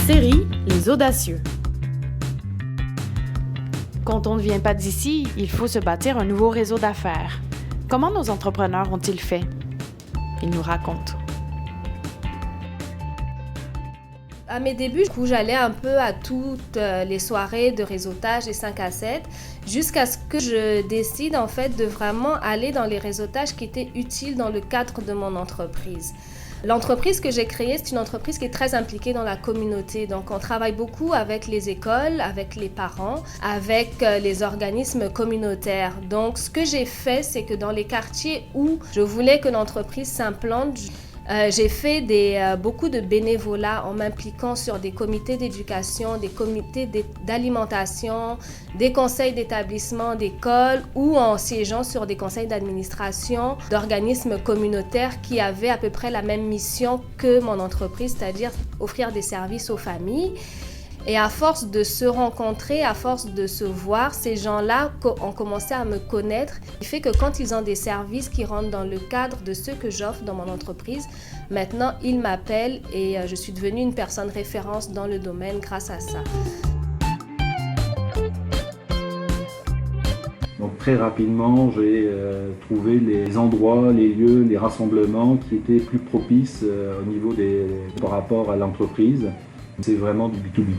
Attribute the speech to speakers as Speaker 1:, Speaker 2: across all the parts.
Speaker 1: Série Les Audacieux. Quand on ne vient pas d'ici, il faut se bâtir un nouveau réseau d'affaires. Comment nos entrepreneurs ont-ils fait? Ils nous racontent.
Speaker 2: À mes débuts, j'allais un peu à toutes les soirées de réseautage des 5 à 7 jusqu'à ce que je décide en fait de vraiment aller dans les réseautages qui étaient utiles dans le cadre de mon entreprise. L'entreprise que j'ai créée, c'est une entreprise qui est très impliquée dans la communauté. Donc, on travaille beaucoup avec les écoles, avec les parents, avec les organismes communautaires. Donc, ce que j'ai fait, c'est que dans les quartiers où je voulais que l'entreprise s'implante, j'ai fait beaucoup de bénévolat en m'impliquant sur des comités d'éducation, des comités d'alimentation, des conseils d'établissement d'école ou en siégeant sur des conseils d'administration d'organismes communautaires qui avaient à peu près la même mission que mon entreprise, c'est-à-dire offrir des services aux familles. Et à force de se rencontrer, à force de se voir, ces gens-là ont commencé à me connaître. Ce qui fait que quand ils ont des services qui rentrent dans le cadre de ceux que j'offre dans mon entreprise, maintenant ils m'appellent et je suis devenue une personne référence dans le domaine grâce à ça.
Speaker 3: Donc très rapidement, j'ai trouvé les endroits, les lieux, les rassemblements qui étaient plus propices au niveau par rapport à l'entreprise. C'est vraiment du B2B.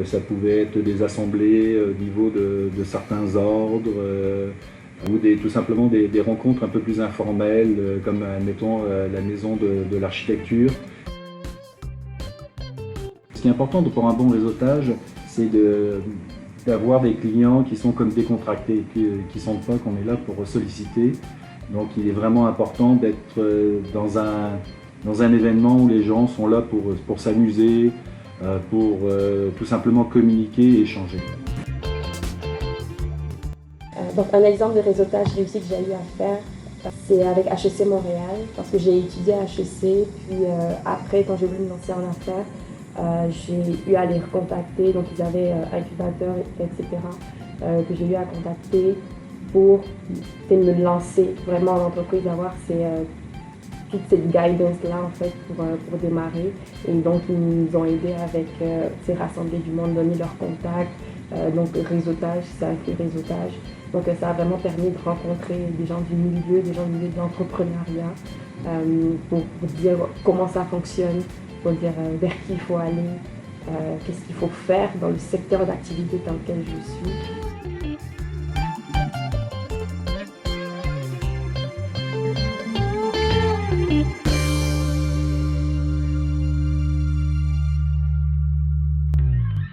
Speaker 3: Ça pouvait être des assemblées au niveau de certains ordres ou tout simplement des rencontres un peu plus informelles comme admettons la maison de l'architecture. Ce qui est important pour un bon réseautage, c'est d'avoir des clients qui sont comme décontractés, qui ne sentent pas qu'on est là pour solliciter. Donc il est vraiment important d'être dans un événement où les gens sont là pour s'amuser, pour tout simplement communiquer et échanger.
Speaker 4: Donc un exemple de réseautage réussi que j'ai eu à faire, c'est avec HEC Montréal, parce que j'ai étudié à HEC, puis après quand j'ai voulu me lancer en affaires, j'ai eu à les recontacter, donc ils avaient incubateur, etc., que j'ai eu à contacter pour me lancer vraiment en entreprise, d'avoir toute cette guidance-là en fait pour démarrer. Et donc ils nous ont aidés avec rassembler du monde, donner leurs contacts, donc réseautage, ça a fait réseautage. Donc ça a vraiment permis de rencontrer des gens du milieu, des gens du milieu de l'entrepreneuriat, pour dire comment ça fonctionne, pour dire vers qui il faut aller, qu'est-ce qu'il faut faire dans le secteur d'activité dans lequel je suis.